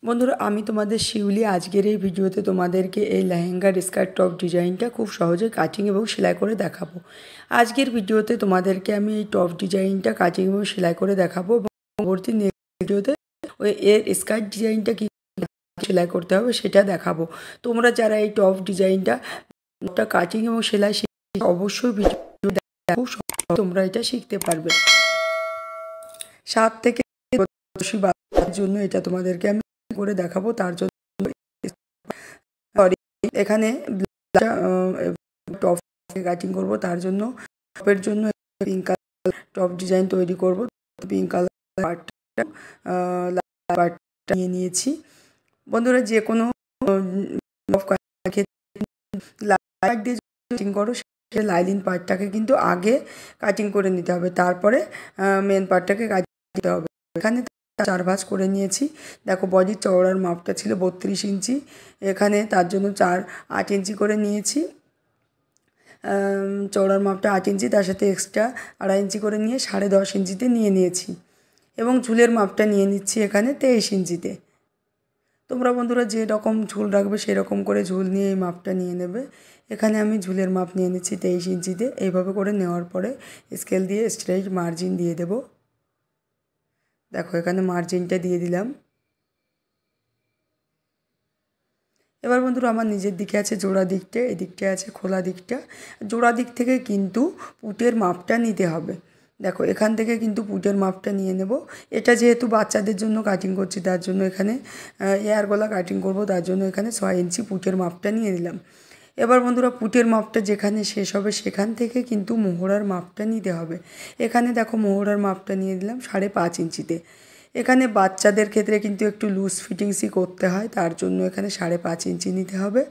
বন্ধুরা আমি তোমাদের শিউলি আজকের এই ভিডিওতে তোমাদেরকে এই লেহেঙ্গার স্কার্ট টপ ডিজাইনটা খুব সহজে কাটিং এবং সেলাই করে দেখাবো। আজকের ভিডিওতে তোমাদেরকে আমি এই টপ ডিজাইনটা কাটিং এবং সেলাই করে দেখাবো এবং পরবর্তী ভিডিওতে ওই এর স্কার্ট ডিজাইনটা কী সেলাই করতে হবে সেটা দেখাবো। তোমরা যারা এই টপ ডিজাইনটা কাটিং এবং সেলাই অবশ্যই ভিডিও খুব সহজে তোমরা এটা শিখতে পারবে। 7 থেকে 10 বাচ্চার জন্য এটা তোমাদেরকে আমি করে দেখাবো। তার জন্য এখানে টপ কাটিং করব, তার জন্য টপের জন্য পিঙ্ক কালার টপ ডিজাইন তৈরি করব। পিঙ্ক কালার পার্টটা নিয়ে নিয়েছি। বন্ধুরা যে কোনো দিয়ে কাটিং করো সে লাইলিং পার্টটাকে কিন্তু আগে কাটিং করে নিতে হবে, তারপরে মেন পার্টটাকে কাটিং দিতে হবে। এখানে 4 ভাঁজ করে নিয়েছি। দেখো বডির চওড়ার মাপটা ছিল 32 ইঞ্চি, এখানে তার জন্য 8 ইঞ্চি করে নিয়েছি। চওড়ার মাপটা 8 ইঞ্চি, তার সাথে এক্সট্রা 2.5 ইঞ্চি করে নিয়ে 10.5 ইঞ্চিতে নিয়ে নিয়েছি এবং ঝুলের মাপটা নিয়ে নিচ্ছি এখানে 23 ইঞ্চিতে। তোমরা বন্ধুরা যে রকম ঝুল রাখবে সেই রকম করে ঝুল নিয়ে এই মাপটা নিয়ে নেবে। এখানে আমি ঝুলের মাপ নিয়ে নিচ্ছি 23 ইঞ্চিতে। এইভাবে করে নেওয়ার পরে স্কেল দিয়ে স্ট্রেইট মার্জিন দিয়ে দেব। দেখো এখানে মার্জিনটা দিয়ে দিলাম। এবার বন্ধুরা আমার নিজের দিকে আছে জোড়া দিকটা, এদিকটা আছে খোলা দিকটা। জোড়া দিক থেকে কিন্তু পুটের মাপটা নিতে হবে। দেখো এখান থেকে কিন্তু পুটের মাপটা নিয়ে নেব। এটা যেহেতু বাচ্চাদের জন্য কাটিং করছি তার জন্য এখানে এয়ার গলা কাটিং করব, তার জন্য এখানে 6 ইঞ্চি পুটের মাপটা নিয়ে নিলাম। এবার বন্ধুরা পুটের মাপটা যেখানে শেষ হবে সেখান থেকে কিন্তু মোহরার মাপটা নিতে হবে। এখানে দেখো মোহরার মাপটা নিয়ে দিলাম 5.5 ইঞ্চিতে। এখানে বাচ্চাদের ক্ষেত্রে কিন্তু একটু লুজ ফিটিংসই করতে হয়, তার জন্য এখানে 5.5 ইঞ্চি নিতে হবে।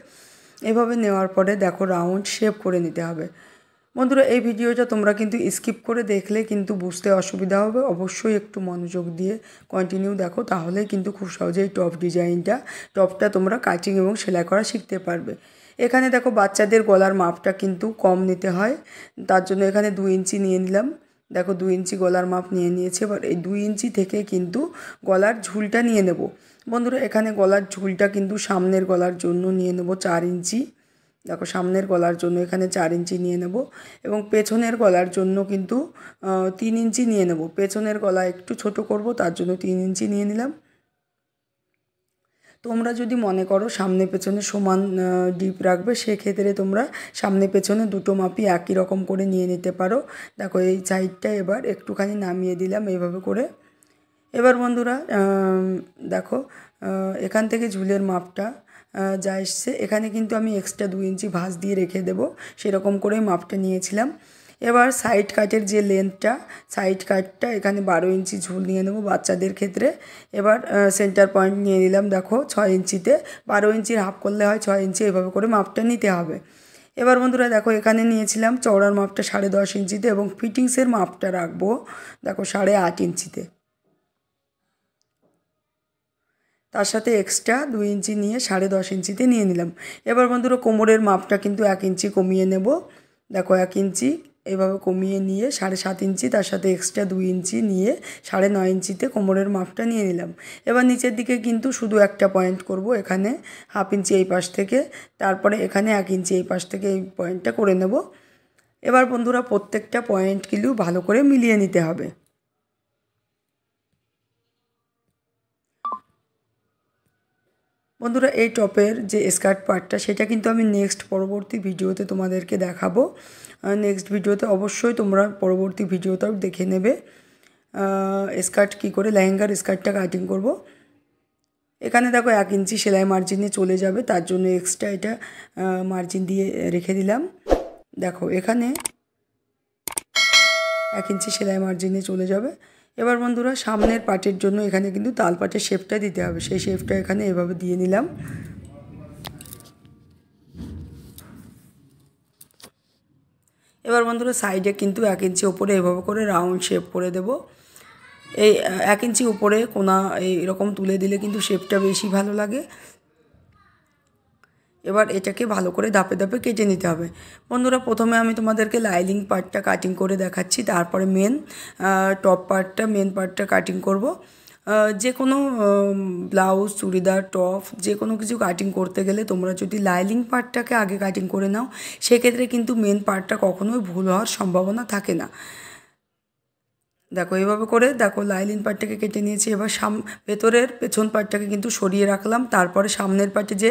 এভাবে নেওয়ার পরে দেখো রাউন্ড শেপ করে নিতে হবে। বন্ধুরা এই ভিডিওটা তোমরা কিন্তু স্কিপ করে দেখলে কিন্তু বুঝতে অসুবিধা হবে, অবশ্যই একটু মনোযোগ দিয়ে কন্টিনিউ দেখো, তাহলেই কিন্তু খুব সহজেই টপটা তোমরা কাটিং এবং সেলাই করা শিখতে পারবে। এখানে দেখো বাচ্চাদের গলার মাপটা কিন্তু কম নিতে হয়, তার জন্য এখানে 2 ইঞ্চি নিয়ে নিলাম। দেখো 2 ইঞ্চি গলার মাপ নিয়ে নিয়েছে। এবার এই 2 ইঞ্চি থেকে কিন্তু গলার ঝুলটা নিয়ে নেব। বন্ধুরা এখানে গলার ঝুলটা কিন্তু সামনের গলার জন্য নিয়ে নেব 4 ইঞ্চি। দেখো সামনের গলার জন্য এখানে 4 ইঞ্চি নিয়ে নেব এবং পেছনের গলার জন্য কিন্তু 3 ইঞ্চি নিয়ে নেব। পেছনের গলা একটু ছোট করব, তার জন্য 3 ইঞ্চি নিয়ে নিলাম। তোমরা যদি মনে করো সামনে পেছনে সমান ডিপ রাখবে সেক্ষেত্রে তোমরা সামনে পেছনে দুটো মাপই একই রকম করে নিয়ে নিতে পারো। দেখো এই সাইডটা এবার একটুখানি নামিয়ে দিলাম এইভাবে করে। এবার বন্ধুরা দেখো এখান থেকে ঝুলের মাপটা যা এসছে এখানে কিন্তু আমি এক্সট্রা 2 ইঞ্চি ভাঁজ দিয়ে রেখে দেবো, সেরকম করেই মাপটা নিয়েছিলাম। এবার সাইড কাটের যে লেন্থটা, সাইড কাটটা এখানে 12 ইঞ্চি ঝুল নিয়ে নেব বাচ্চাদের ক্ষেত্রে। এবার সেন্টার পয়েন্ট নিয়ে নিলাম দেখো 6 ইঞ্চিতে। 12 ইঞ্চির হাফ করলে হয় 6 ইঞ্চি, এভাবে করে মাপটা নিতে হবে। এবার বন্ধুরা দেখো এখানে নিয়েছিলাম চওড়ার মাপটা 10.5 ইঞ্চিতে এবং ফিটিংসের মাপটা রাখবো দেখো 8.5 ইঞ্চিতে। তার সাথে এক্সট্রা 2 ইঞ্চি নিয়ে 10.5 ইঞ্চিতে নিয়ে নিলাম। এবার বন্ধুরা কোমরের মাপটা কিন্তু 1 ইঞ্চি কমিয়ে নেব। দেখো 1 ইঞ্চি এইভাবে কমিয়ে নিয়ে 7.5 ইঞ্চি, তার সাথে এক্সট্রা 2 ইঞ্চি নিয়ে 9.5 ইঞ্চিতে কোমরের মাপটা নিয়ে নিলাম। এবার নিচের দিকে কিন্তু শুধু একটা পয়েন্ট করব, এখানে 1/2 ইঞ্চি এই পাশ থেকে, তারপরে এখানে 1 ইঞ্চি এই পাশ থেকে এই পয়েন্টটা করে নেব। এবার বন্ধুরা প্রত্যেকটা পয়েন্ট কিন্তু ভালো করে মিলিয়ে নিতে হবে। বন্ধুরা এই টপের যে স্কার্ট পার্টটা সেটা কিন্তু আমি পরবর্তী ভিডিওতে তোমাদেরকে দেখাবো। নেক্সট ভিডিওতে অবশ্যই তোমরা পরবর্তী ভিডিওটাও দেখে নেবে স্কার্ট কী করে লেহেঙ্গার স্কার্টটা কাটিং করব। এখানে দেখো 1 ইঞ্চি সেলাই মার্জিনে চলে যাবে, তার জন্য এক্সট্রা এটা মার্জিন দিয়ে রেখে দিলাম। দেখো এখানে 1 ইঞ্চি সেলাই মার্জিনে চলে যাবে। এবার বন্ধুরা সামনের পার্টের জন্য এখানে কিন্তু তাল পাটের শেপটা দিতে হবে, সেই শেপটা এখানে এভাবে দিয়ে নিলাম। এবার বন্ধুরা সাইডে কিন্তু 1 ইঞ্চি উপরে এভাবে করে রাউন্ড শেপ করে দেব। এই 1 ইঞ্চি উপরে কোনা এইরকম তুলে দিলে কিন্তু শেপটা বেশি ভালো লাগে। এবার এটাকে ভালো করে ধাপে ধাপে কেটে নিতে হবে। বন্ধুরা প্রথমে আমি তোমাদেরকে লাইলিং পার্টটা কাটিং করে দেখাচ্ছি, তারপরে মেন পার্টটা কাটিং করব। যে কোনো ব্লাউজ চুড়িদার টপ যে কোনো কিছু কাটিং করতে গেলে তোমরা যদি লাইলিং পার্টটাকে আগে কাটিং করে নাও সেক্ষেত্রে কিন্তু মেন পার্টটা কখনোই ভুল হওয়ার সম্ভাবনা থাকে না। দেখো এইভাবে করে দেখো লাইলিন পার্টটাকে কেটে নিয়েছি। এবার ভেতরের পেছন পার্টটাকে কিন্তু সরিয়ে রাখলাম, তারপরে সামনের পার্টে যে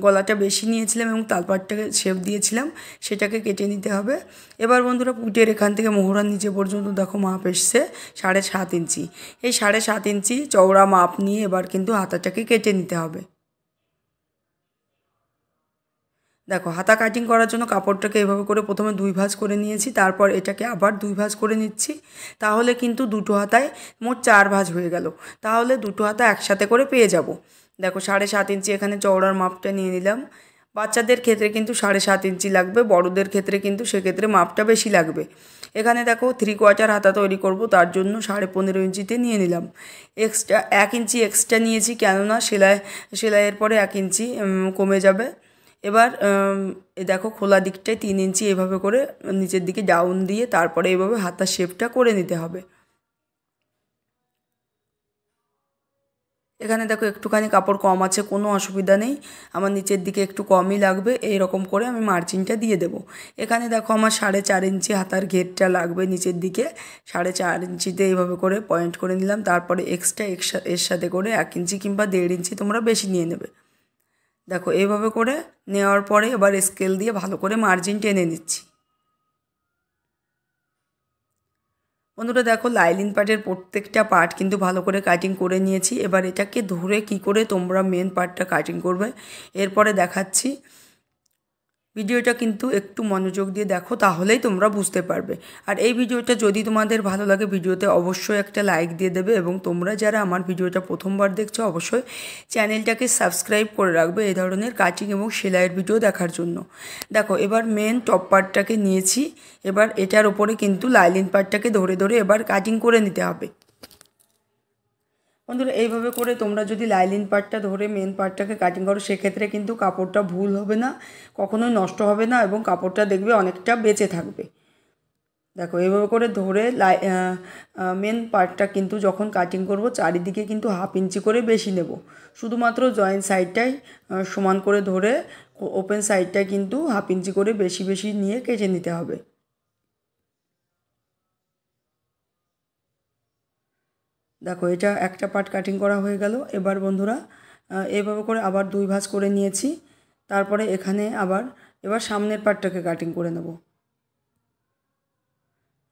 গলাটা বেশি নিয়েছিলাম এবং তাল পার্টটাকে শেপ দিয়েছিলাম সেটাকে কেটে নিতে হবে। এবার বন্ধুরা পুটের এখান থেকে মোহরার নিচে পর্যন্ত দেখো মাপ এসছে 7.5 ইঞ্চি। এই 7.5 ইঞ্চি চওড়া মাপ নিয়ে এবার কিন্তু হাতাটাকে কেটে নিতে হবে। দেখো হাতা কাটিং করার জন্য কাপড়টাকে এভাবে করে প্রথমে 2 ভাঁজ করে নিয়েছি, তারপর এটাকে আবার 2 ভাঁজ করে নিচ্ছি। তাহলে কিন্তু দুটো হাতায় মোট 4 ভাঁজ হয়ে গেল। তাহলে দুটো হাতা একসাথে করে পেয়ে যাব। দেখো 7.5 ইঞ্চি এখানে চওড়ার মাপটা নিয়ে নিলাম। বাচ্চাদের ক্ষেত্রে কিন্তু 7.5 ইঞ্চি লাগবে, বড়দের ক্ষেত্রে কিন্তু সেক্ষেত্রে মাপটা বেশি লাগবে। এখানে দেখো 3/4 হাতা তৈরি করব, তার জন্য 15.5 ইঞ্চিতে নিয়ে নিলাম। এক্সট্রা 1 ইঞ্চি এক্সট্রা নিয়েছি, কেননা সেলাইয়ের পরে 1 ইঞ্চি কমে যাবে। এবার দেখো খোলা দিকটায় 3 ইঞ্চি এভাবে করে নিচের দিকে ডাউন দিয়ে তারপরে এভাবে হাতার শেপটা করে নিতে হবে। এখানে দেখো একটুখানি কাপড় কম আছে, কোনো অসুবিধা নেই, আমার নিচের দিকে একটু কমই লাগবে, এইরকম করে আমি মার্জিনটা দিয়ে দেবো। এখানে দেখো আমার 4.5 ইঞ্চি হাতার ঘেরটা লাগবে নিচের দিকে, 4.5 ইঞ্চিতে এইভাবে করে পয়েন্ট করে নিলাম। তারপরে এক্সট্রা এর সাথে করে 1 ইঞ্চি কিংবা 1.5 ইঞ্চি তোমরা বেশি নিয়ে নেবে। দেখো এইভাবে করে নেওয়ার পরে এবার স্কেল দিয়ে ভালো করে মার্জিন টেনে নিচ্ছি। বন্ধুরা দেখো লাইলিন পার্টের প্রত্যেকটা পার্ট কিন্তু ভালো করে কাটিং করে নিয়েছি। এবার এটাকে ধরে কি করে তোমরা মেন পার্টটা কাটিং করবে এরপরে দেখাচ্ছি। ভিডিওটা কিন্তু একটু মনোযোগ দিয়ে দেখো, তাহলেই তোমরা বুঝতে পারবে। আর এই ভিডিওটা যদি তোমাদের ভালো লাগে ভিডিওতে অবশ্যই একটা লাইক দিয়ে দেবে, এবং তোমরা যারা আমার ভিডিওটা প্রথমবার দেখছো অবশ্যই চ্যানেলটাকে সাবস্ক্রাইব করে রাখবে এই ধরনের কাটিং এবং সেলাইয়ের ভিডিও দেখার জন্য। দেখো এবার মেন টপ পার্টটাকে নিয়েছি, এবার এটার ওপরে কিন্তু লাইলিন পার্টটাকে ধরে ধরে এবার কাটিং করে নিতে হবে। বন্ধুরা এইভাবে করে তোমরা যদি লাইলিন পার্টটা ধরে মেন পার্টটাকে কাটিং করো সেক্ষেত্রে কিন্তু কাপড়টা ভুল হবে না, কখনোই নষ্ট হবে না, এবং কাপড়টা দেখবে অনেকটা বেঁচে থাকবে। দেখো এইভাবে করে ধরে মেন পার্টটা কিন্তু যখন কাটিং করব চারিদিকে কিন্তু 1/2 ইঞ্চি করে বেশি নেব। শুধুমাত্র জয়েন্ট সাইডটাই সমান করে ধরে ওপেন সাইডটায় কিন্তু 1/2 ইঞ্চি করে বেশি বেশি নিয়ে কেটে নিতে হবে। দেখো এটা একটা পার্ট কাটিং করা হয়ে গেল। এবার বন্ধুরা এইভাবে করে আবার 2 ভাঁজ করে নিয়েছি, তারপরে এখানে আবার এবার সামনের পার্টটাকে কাটিং করে নেব।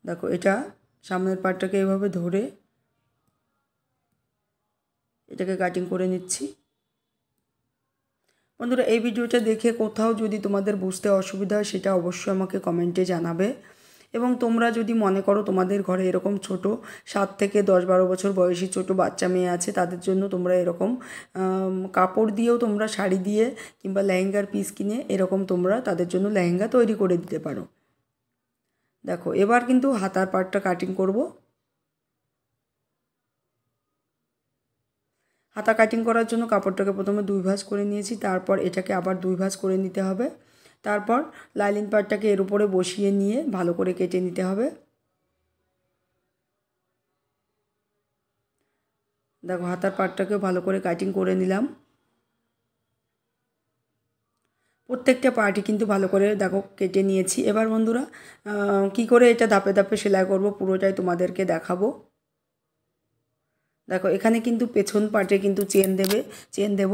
দেখো এটা সামনের পার্টটাকে এভাবে ধরে এটাকে কাটিং করে নিচ্ছি। বন্ধুরা এই ভিডিওটা দেখে কোথাও যদি তোমাদের বুঝতে অসুবিধা হয় সেটা অবশ্যই আমাকে কমেন্টে জানাবে, এবং তোমরা যদি মনে করো তোমাদের ঘরে এরকম ছোট 7 থেকে 10-12 বছর বয়সী ছোট বাচ্চা মেয়ে আছে, তাদের জন্য তোমরা এরকম কাপড় দিয়েও তোমরা শাড়ি দিয়ে কিংবা লেহেঙ্গার পিস কিনে এরকম তোমরা তাদের জন্য লেহেঙ্গা তৈরি করে দিতে পারো। দেখো এবার কিন্তু হাতার পার্টটা কাটিং করব। হাতা কাটিং করার জন্য কাপড়টাকে প্রথমে 2 ভাঁজ করে নিয়েছি, তারপর এটাকে আবার 2 ভাঁজ করে নিতে হবে। তারপর লাইলিন পার্টটাকে এর উপরে বসিয়ে নিয়ে ভালো করে কেটে নিতে হবে। দেখো হাতার পার্টটাকে ভালো করে কাটিং করে নিলাম। প্রত্যেকটা পার্টই কিন্তু ভালো করে দেখো কেটে নিয়েছি। এবার বন্ধুরা কি করে এটা ধাপে ধাপে সেলাই করব পুরোটাই তোমাদেরকে দেখাবো। দেখো এখানে কিন্তু পেছন পার্টে কিন্তু চেন দেব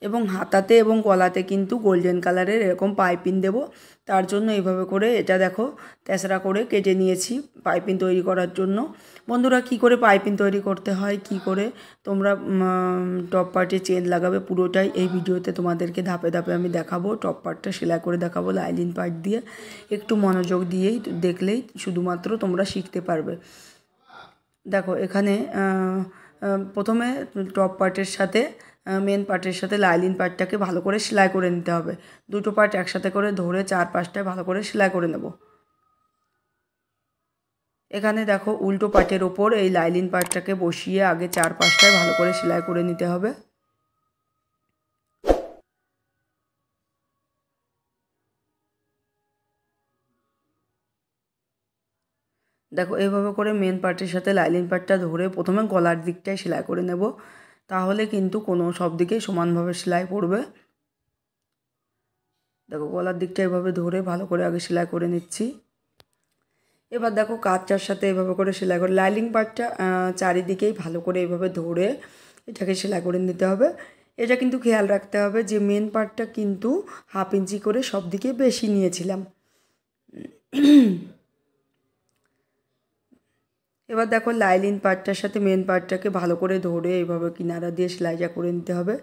এবং হাতাতে এবং গলাতে কিন্তু গোল্ডেন কালারের এরকম পাইপিং দেব। তার জন্য এইভাবে করে এটা দেখো তেসরা করে কেটে নিয়েছি পাইপিং তৈরি করার জন্য। বন্ধুরা কি করে পাইপিং তৈরি করতে হয়, কি করে তোমরা টপ পার্টে চেন লাগাবে পুরোটাই এই ভিডিওতে তোমাদেরকে ধাপে ধাপে আমি দেখাবো। টপ পার্টটা সেলাই করে দেখাবো লাইলিন পার্ট দিয়ে, একটু মনোযোগ দিয়েই দেখলেই শুধুমাত্র তোমরা শিখতে পারবে। দেখো এখানে প্রথমে টপ পার্টের সাথে মেন পার্টের সাথে লাইলিন পার্টটাকে ভালো করে সেলাই করে নিতে হবে। দুটো পার্ট একসাথে করে ধরে 4-5টায় ভালো করে সেলাই করে নেব। এখানে দেখো উল্টো পার্টের ওপর এই লাইলিন পার্টটাকে বসিয়ে আগে 4-5টায় ভালো করে সেলাই করে নিতে হবে। দেখো এইভাবে করে মেন পার্টের সাথে লাইলিন পার্টটা ধরে প্রথমে গলার দিকটায় সেলাই করে নেব, তাহলে কিন্তু কোনো সব দিকেই সমানভাবে সেলাই পড়বে। দেখো গলার দিকটা এভাবে ধরে ভালো করে আগে সেলাই করে নিচ্ছি। এবার দেখো কাঁচার সাথে এভাবে করে সেলাই করে লাইলিং পার্টটা চারিদিকেই ভালো করে এভাবে ধরে এটাকে সেলাই করে নিতে হবে। এটা কিন্তু খেয়াল রাখতে হবে যে মেন পার্টটা কিন্তু 1/2 ইঞ্চি করে সব দিকে বেশি নিয়েছিলাম। এবার দেখো লাইলিন পার্টটার সাথে মেন পার্টটাকে ভালো করে ধরে এইভাবে কিনারা দিয়ে সেলাইটা করে নিতে হবে।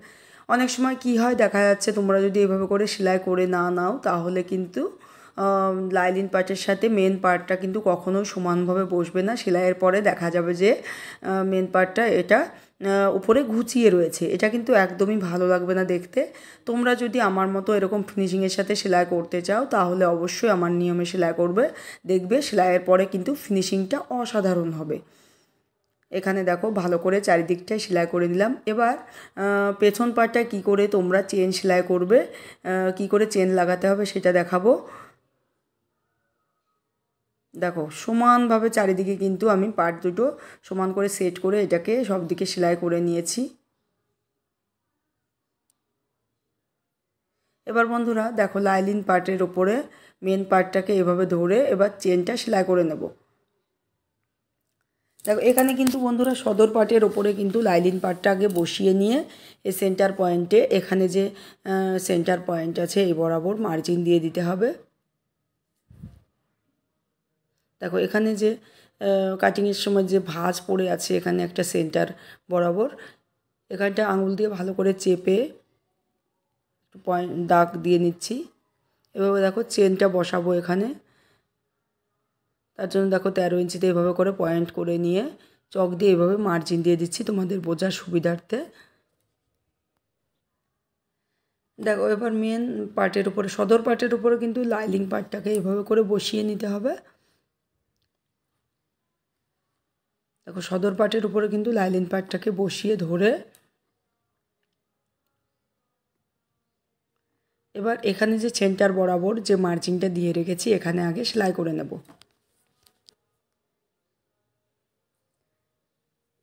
অনেক সময় কি হয় দেখা যাচ্ছে তোমরা যদি এইভাবে করে সেলাই করে না নাও তাহলে কিন্তু লাইলিন পার্টের সাথে মেন পার্টটা কিন্তু কখনোই সমানভাবে বসবে না। সেলাইয়ের পরে দেখা যাবে যে মেন পার্টটা এটা উপরে ঘুচিয়ে রয়েছে, এটা কিন্তু একদমই ভালো লাগবে না দেখতে। তোমরা যদি আমার মতো এরকম ফিনিশিংয়ের সাথে সেলাই করতে চাও তাহলে অবশ্যই আমার নিয়মে সেলাই করবে, দেখবে সেলাইয়ের পরে কিন্তু ফিনিশিংটা অসাধারণ হবে। এখানে দেখো ভালো করে চারিদিকটায় সেলাই করে নিলাম। এবার পেছন পাটটা কি করে তোমরা চেন সেলাই করবে, কি করে চেন লাগাতে হবে সেটা দেখাবো। দেখো সমানভাবে চারিদিকে কিন্তু আমি পার্ট দুটো সমান করে সেট করে এটাকে সব দিকে সেলাই করে নিয়েছি। এবার বন্ধুরা দেখো লাইলিন পার্টের ওপরে মেন পার্টটাকে এভাবে ধরে এবার চেনটা সেলাই করে নেব। দেখো এখানে কিন্তু বন্ধুরা সদর পার্টের ওপরে কিন্তু লাইলিন পার্টটা আগে বসিয়ে নিয়ে এই সেন্টার পয়েন্টে এখানে যে সেন্টার পয়েন্ট আছে এই বরাবর মার্জিন দিয়ে দিতে হবে। দেখো এখানে যে কাটিংয়ের সময় যে ভাঁজ পড়ে আছে এখানে একটা সেন্টার বরাবর, এখানটা আঙুল দিয়ে ভালো করে চেপে একটু পয়েন্ট দাগ দিয়ে নিচ্ছি। এভাবে দেখো চেনটা বসাবো এখানে, তার জন্য দেখো 13 ইঞ্চিতে এভাবে করে পয়েন্ট করে নিয়ে চক দিয়ে এভাবে মার্জিন দিয়ে দিচ্ছি তোমাদের বোঝার সুবিধার্থে। দেখো এবার মেন পার্টের উপরে সদর পার্টের উপরে কিন্তু লাইলিং পার্টটাকে এভাবে করে বসিয়ে নিতে হবে। দেখো সদর পার্টের উপরে কিন্তু লাইলিন পার্টটাকে বসিয়ে ধরে এবার এখানে যে সেন্টার বরাবর যে মার্জিনটা দিয়ে রেখেছি এখানে আগে সেলাই করে নেব।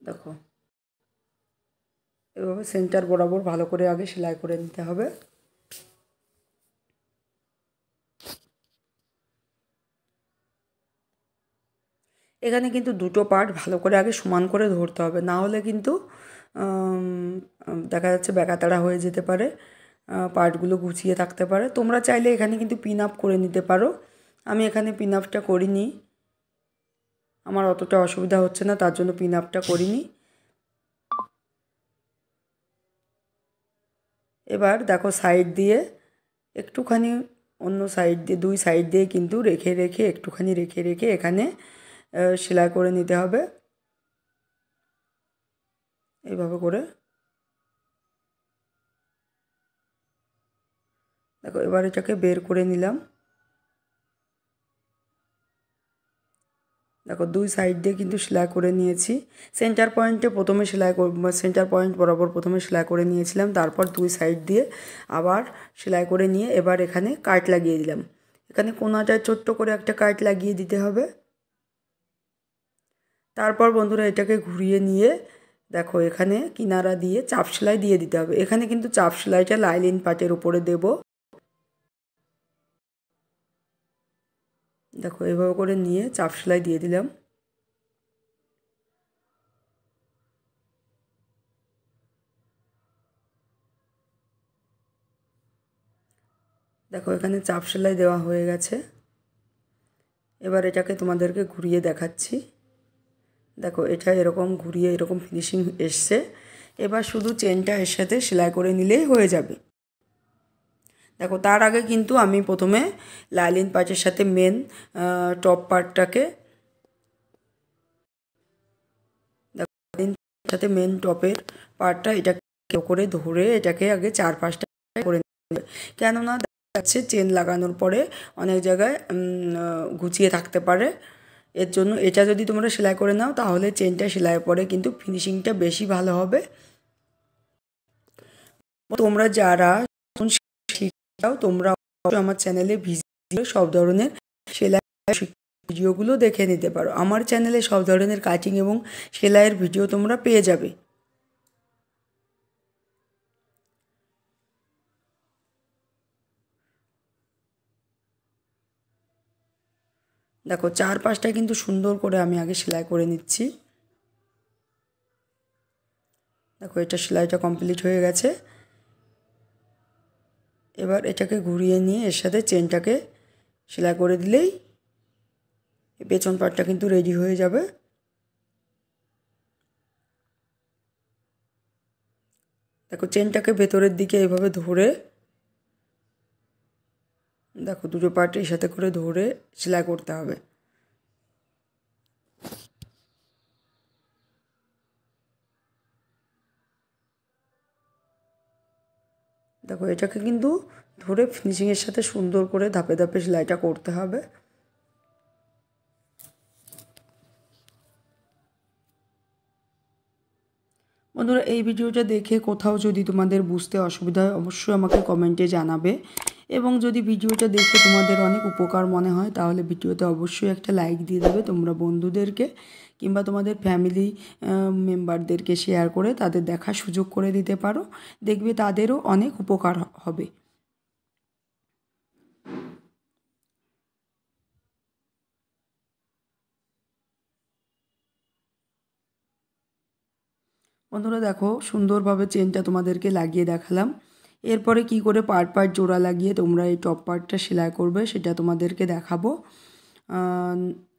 দেখো এভাবে সেন্টার বরাবর ভালো করে আগে সেলাই করে নিতে হবে। এখানে কিন্তু দুটো পার্ট ভালো করে আগে সমান করে ধরতে হবে, না হলে কিন্তু দেখা যাচ্ছে ব্যাকাতাড়া হয়ে যেতে পারে, পার্টগুলো গুছিয়ে থাকতে পারে। তোমরা চাইলে এখানে কিন্তু পিন আপ করে নিতে পারো, আমি এখানে পিন আপটা করিনি, আমার অতটা অসুবিধা হচ্ছে না তার জন্য পিন আপটা করিনি। এবার দেখো সাইড দিয়ে একটুখানি অন্য সাইড দিয়ে দুই সাইড দিয়ে কিন্তু রেখে রেখে একটুখানি রেখে রেখে এখানে সেলাই করে নিতে হবে এইভাবে করে। দেখো এবার এটাকে বের করে নিলাম। দেখো দুই সাইড দিয়ে কিন্তু সেলাই করে নিয়েছি। সেন্টার পয়েন্টে প্রথমে সেন্টার পয়েন্ট বরাবর প্রথমে সেলাই করে নিয়েছিলাম, তারপর দুই সাইড দিয়ে আবার সেলাই করে নিয়ে এবার এখানে কাট লাগিয়ে দিলাম। এখানে কোনাটায় ছোট্ট করে একটা কাট লাগিয়ে দিতে হবে। তারপর বন্ধুরা এটাকে ঘুরিয়ে নিয়ে দেখো এখানে কিনারা দিয়ে চাপ সেলাই দিয়ে দিতে হবে। এখানে কিন্তু চাপ সেলাইটা লাইলিন পার্টের উপরে দেব। দেখো এভাবে করে নিয়ে চাপ সেলাই দিয়ে দিলাম। দেখো এখানে চাপ সেলাই দেওয়া হয়ে গেছে। এবার এটাকে তোমাদেরকে ঘুরিয়ে দেখাচ্ছি। দেখো এটা এরকম ঘুরিয়ে এরকম ফিনিশিং এসছে। এবার শুধু চেনটা এর সাথে সেলাই করে নিলেই হয়ে যাবে। দেখো তার আগে কিন্তু আমি প্রথমে লাইলিন পার্টের সাথে মেন টপ পার্টটাকে সাথে মেন টপের পার্টটা এটাকে করে ধরে এটাকে আগে 4-5টা করে নেবে, কেননা দেখা যাচ্ছে চেন লাগানোর পরে অনেক জায়গায় গুছিয়ে থাকতে পারে। এর জন্য এটা যদি তোমরা সেলাই করে নাও তাহলে চেনটা সেলাইয়ের পরে কিন্তু ফিনিশিংটা বেশি ভালো হবে। তোমরা যারা শিখতে চাও তোমরা আমার চ্যানেলে ভিজিট সব ধরনের সেলাই ভিডিওগুলো দেখে নিতে পারো। আমার চ্যানেলে সব ধরনের কাটিং এবং সেলাইয়ের ভিডিও তোমরা পেয়ে যাবে। দেখো চারপাশটা কিন্তু সুন্দর করে আমি আগে সেলাই করে নিচ্ছি। দেখো এটা সেলাইটা কমপ্লিট হয়ে গেছে। এবার এটাকে ঘুরিয়ে নিয়ে এর সাথে চেনটাকে সেলাই করে দিলেই পেছন পাটটা কিন্তু রেডি হয়ে যাবে। দেখো চেনটাকে ভেতরের দিকে এভাবে ধরে, দেখো দুটো পার্ট এর সাথে করে ধরে সেলাই করতে হবে। দেখো এটাকে কিন্তু ধরে ফিনিশিংয়ের সাথে সুন্দর করে ধাপে ধাপে সেলাইটা করতে হবে। বন্ধুরা এই ভিডিওটা দেখে কোথাও যদি তোমাদের বুঝতে অসুবিধা হয় অবশ্যই আমাকে কমেন্টে জানাবে, এবং যদি ভিডিওটা দেখে তোমাদের অনেক উপকার মনে হয় তাহলে ভিডিওতে অবশ্যই একটা লাইক দিয়ে দেবে। তোমরা বন্ধুদেরকে কিংবা তোমাদের ফ্যামিলি মেম্বারদেরকে শেয়ার করে তাদের দেখার সুযোগ করে দিতে পারো, দেখবে তাদেরও অনেক উপকার হবে। বন্ধুরা দেখো সুন্দরভাবে চেনটা তোমাদেরকে লাগিয়ে দেখালাম। এরপরে কি করে পার্ট পার্ট জোড়া লাগিয়ে তোমরা এই টপ পার্টটা সেলাই করবে সেটা তোমাদেরকে দেখাবো।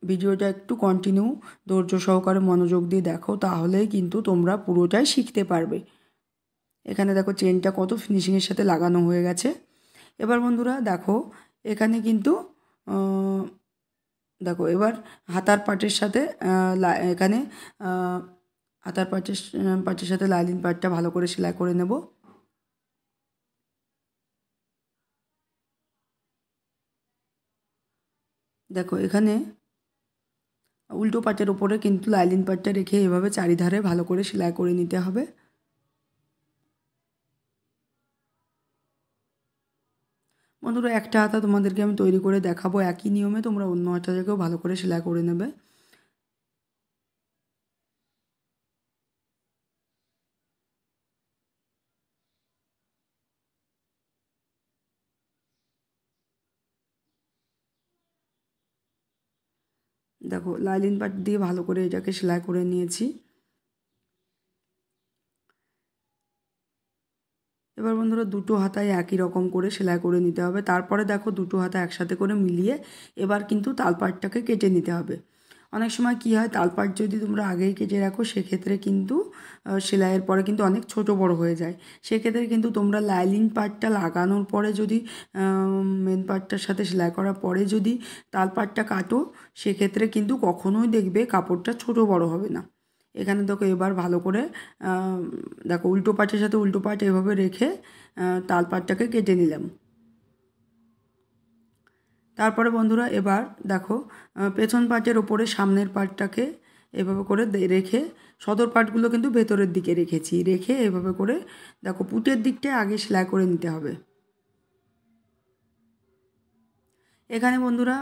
ভিডিওটা একটু কন্টিনিউ ধৈর্য সহকারে মনোযোগ দিয়ে দেখো, তাহলেই কিন্তু তোমরা পুরোটাই শিখতে পারবে। এখানে দেখো চেনটা কত ফিনিশিংয়ের সাথে লাগানো হয়ে গেছে। এবার বন্ধুরা দেখো এখানে কিন্তু দেখো এবার হাতার পাটের সাথে এখানে হাতার পাটের সাথে লাইলিন পাটটা ভালো করে সেলাই করে নেব। দেখো এখানে উল্টো পাটের উপরে কিন্তু লাইলিন পাটটা রেখে এভাবে চারিধারে ভালো করে সেলাই করে নিতে হবে। বন্ধুরা একটা হাতা তোমাদেরকে আমি তৈরি করে দেখাবো, একই নিয়মে তোমরা অন্য হাতাটাকেও ভালো করে সেলাই করে নেবে। দেখো লাইলিন পাট দিয়ে ভালো করে এটাকে সেলাই করে নিয়েছি। এবার বন্ধুরা দুটো হাতায় একই রকম করে সেলাই করে নিতে হবে। তারপরে দেখো দুটো হাতা একসাথে করে মিলিয়ে এবার কিন্তু তালপাটটাকে কেটে নিতে হবে। অনেক সময় কি হয়, তালপাট যদি তোমরা আগেই কেটে রাখো সেক্ষেত্রে কিন্তু সেলাইয়ের পরে কিন্তু অনেক ছোট বড় হয়ে যায়। সেক্ষেত্রে কিন্তু তোমরা লাইলিন পাটটা লাগানোর পরে যদি মেন পাটটার সাথে সেলাই করার পরে যদি তালপাটটা কাটো সেক্ষেত্রে কিন্তু কখনোই দেখবে কাপড়টা ছোট বড় হবে না। এখানে দেখো এবার ভালো করে দেখো উল্টো পাটের সাথে উল্টো পাট এভাবে রেখে তালপাটটাকে কেটে নিলাম। তারপরে বন্ধুরা এবার দেখো পেছন পাটের ওপরে সামনের পাটটাকে এভাবে করে রেখে সদর পাটগুলো কিন্তু ভেতরের দিকে রেখেছি, রেখে এভাবে করে দেখো পুটের দিকটা আগে সেলাই করে নিতে হবে। এখানে বন্ধুরা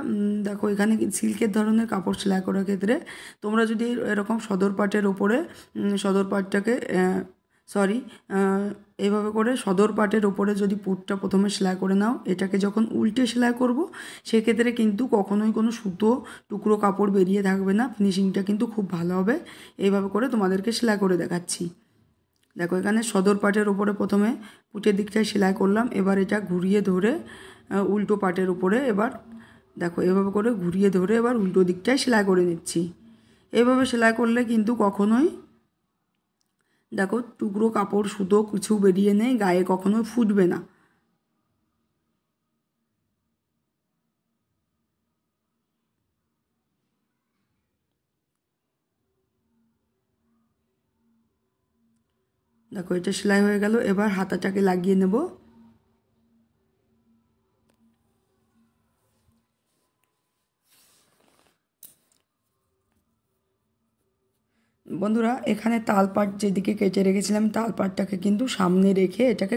দেখো এখানে সিল্কের ধরনের কাপড় সেলাই করার ক্ষেত্রে তোমরা যদি এরকম সদর পাটের ওপরে সদর পাটটাকে এইভাবে করে সদর পাটের ওপরে যদি পুটটা প্রথমে সেলাই করে নাও, এটাকে যখন উল্টে সেলাই করব সেক্ষেত্রে কিন্তু কখনোই কোনো সুতো টুকরো কাপড় বেরিয়ে থাকবে না, ফিনিশিংটা কিন্তু খুব ভালো হবে। এইভাবে করে তোমাদেরকে সেলাই করে দেখাচ্ছি। দেখো এখানে সদর পাটের ওপরে প্রথমে পুটের দিকটায় সেলাই করলাম, এবার এটা ঘুরিয়ে ধরে উল্টো পাটের উপরে এবার দেখো এভাবে করে ঘুরিয়ে ধরে এবার উল্টো দিকটায় সেলাই করে নিচ্ছি। এভাবে সেলাই করলে কিন্তু কখনোই দেখো টুকরো কাপড় সুতো কিছু বেরিয়ে নেই, গায়ে কখনোই ফুটবে না। দেখো এটা সেলাই হয়ে গেল, এবার হাতাটাকে লাগিয়ে নেব। বন্ধুরা এখানে তালপাট যেদিকে কেটে রেখেছিলাম তালপাটটাকে কিন্তু সামনে রেখে এটাকে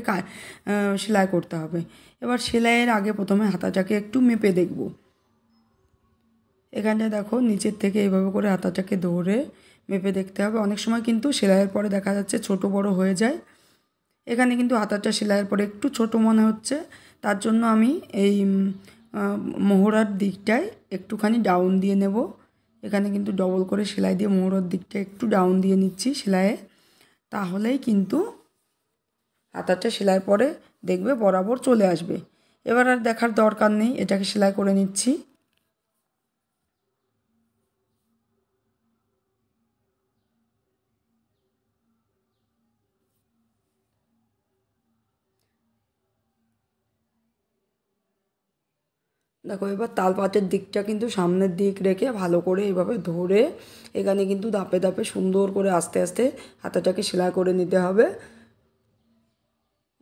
সেলাই করতে হবে। এবার সেলাইয়ের আগে প্রথমে হাতাটাকে একটু মেপে দেখব। এখানে দেখো নিচের থেকে এইভাবে করে হাতাটাকে ধরে মেপে দেখতে হবে। অনেক সময় কিন্তু সেলাইয়ের পরে দেখা যাচ্ছে ছোট বড় হয়ে যায়। এখানে কিন্তু হাতাটা সেলাইয়ের পরে একটু ছোট মনে হচ্ছে, তার জন্য আমি এই মোহরার দিকটায় একটুখানি ডাউন দিয়ে নেব। এখানে কিন্তু ডবল করে সেলাই দিয়ে মোহরার দিকটা একটু ডাউন দিয়ে নিচ্ছি সেলাইয়ে, তাহলেই কিন্তু হাতাটা সেলাইয়ের পরে দেখবে বরাবর চলে আসবে। এবার আর দেখার দরকার নেই, এটাকে সেলাই করে নিচ্ছি। দেখো এবার তালপাতের দিকটা কিন্তু সামনের দিক রেখে ভালো করে এইভাবে ধরে এখানে কিন্তু ধাপে ধাপে সুন্দর করে আস্তে আস্তে হাতাটাকে সেলাই করে নিতে হবে।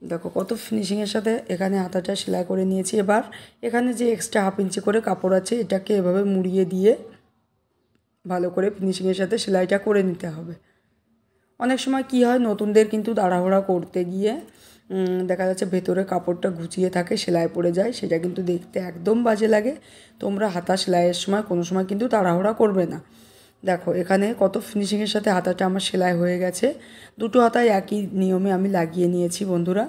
দেখো কত ফিনিশিংয়ের সাথে এখানে হাতাটা সেলাই করে নিয়েছি। এবার এখানে যে এক্সট্রা হাফ ইঞ্চি করে কাপড় আছে এটাকে এভাবে মুড়িয়ে দিয়ে ভালো করে ফিনিশিংয়ের সাথে সেলাইটা করে নিতে হবে। অনেক সময় কি হয়, নতুনদের কিন্তু তাড়াহুড়া করতে গিয়ে দেখা যাচ্ছে ভেতরে কাপড়টা ঘুচিয়ে থাকে, সেলাই পড়ে যায়, সেটা কিন্তু দেখতে একদম বাজে লাগে। তোমরা হাতা সেলাইয়ের সময় কোনো সময় কিন্তু তাড়াহুড়া করবে না। দেখো এখানে কত ফিনিশিংয়ের সাথে হাতাটা আমার সেলাই হয়ে গেছে। দুটো হাতায় একই নিয়মে আমি লাগিয়ে নিয়েছি বন্ধুরা।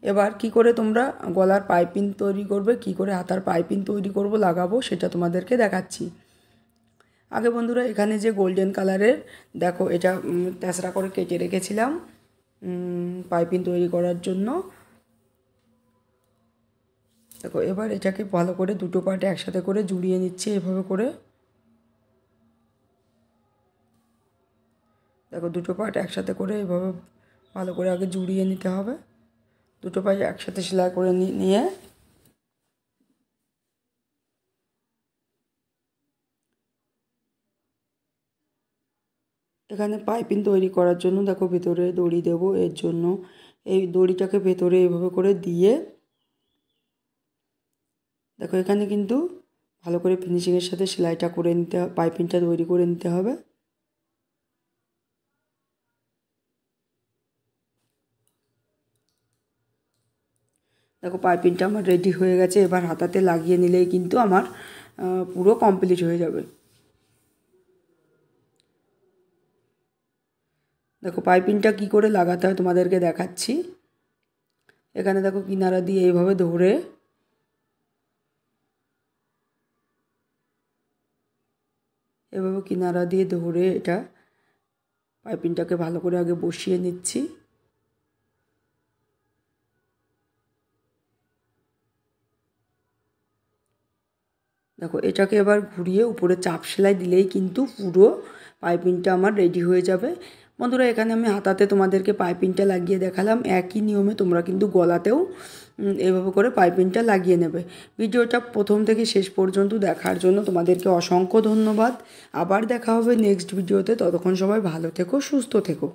এবার কি করে তোমরা গলার পাইপিং তৈরি করবে, কি করে হাতার পাইপিং তৈরি করব লাগাবো সেটা তোমাদেরকে দেখাচ্ছি। আগে বন্ধুরা এখানে যে গোল্ডেন কালারের দেখো এটা তেসরা করে কেটে রেখেছিলাম পাইপিং তৈরি করার জন্য। দেখো এবার এটাকে ভালো করে দুটো পার্ট একসাথে করে জুড়িয়ে নিচ্ছি এভাবে করে। দেখো দুটো পার্ট একসাথে করে এভাবে ভালো করে আগে জুড়িয়ে নিতে হবে। দুটো পার্ট একসাথে সেলাই করে নিয়ে এখানে পাইপিং তৈরি করার জন্য দেখো ভেতরে দড়ি দেব। এর জন্য এই দড়িটাকে ভেতরে এইভাবে করে দিয়ে দেখো এখানে কিন্তু ভালো করে ফিনিশিংয়ের সাথে সেলাইটা করে নিতে হবে, পাইপিংটা তৈরি করে নিতে হবে। দেখো পাইপিংটা আমার রেডি হয়ে গেছে। এবার হাতাতে লাগিয়ে নিলেই কিন্তু আমার পুরো কমপ্লিট হয়ে যাবে। দেখো পাইপিংটা কি করে লাগাতে হয় তোমাদেরকে দেখাচ্ছি। এখানে দেখো কিনারা দিয়ে এইভাবে ধরে এভাবে কিনারা দিয়ে ধরে এটা পাইপিংটাকে ভালো করে আগে বসিয়ে নিচ্ছি। দেখো এটাকে এবার ঘুরিয়ে উপরে চাপ সেলাই দিলেই কিন্তু পুরো পাইপিংটা আমার রেডি হয়ে যাবে। বন্ধুরা এখানে আমি হাতাতে তোমাদেরকে পাইপিংটা লাগিয়ে দেখালাম, একই নিয়মে তোমরা কিন্তু গলাতেও এভাবে করে পাইপিংটা লাগিয়ে নেবে। ভিডিওটা প্রথম থেকে শেষ পর্যন্ত দেখার জন্য তোমাদেরকে অসংখ্য ধন্যবাদ। আবার দেখা হবে নেক্সট ভিডিওতে, ততক্ষণ সবাই ভালো থেকো, সুস্থ থেকো।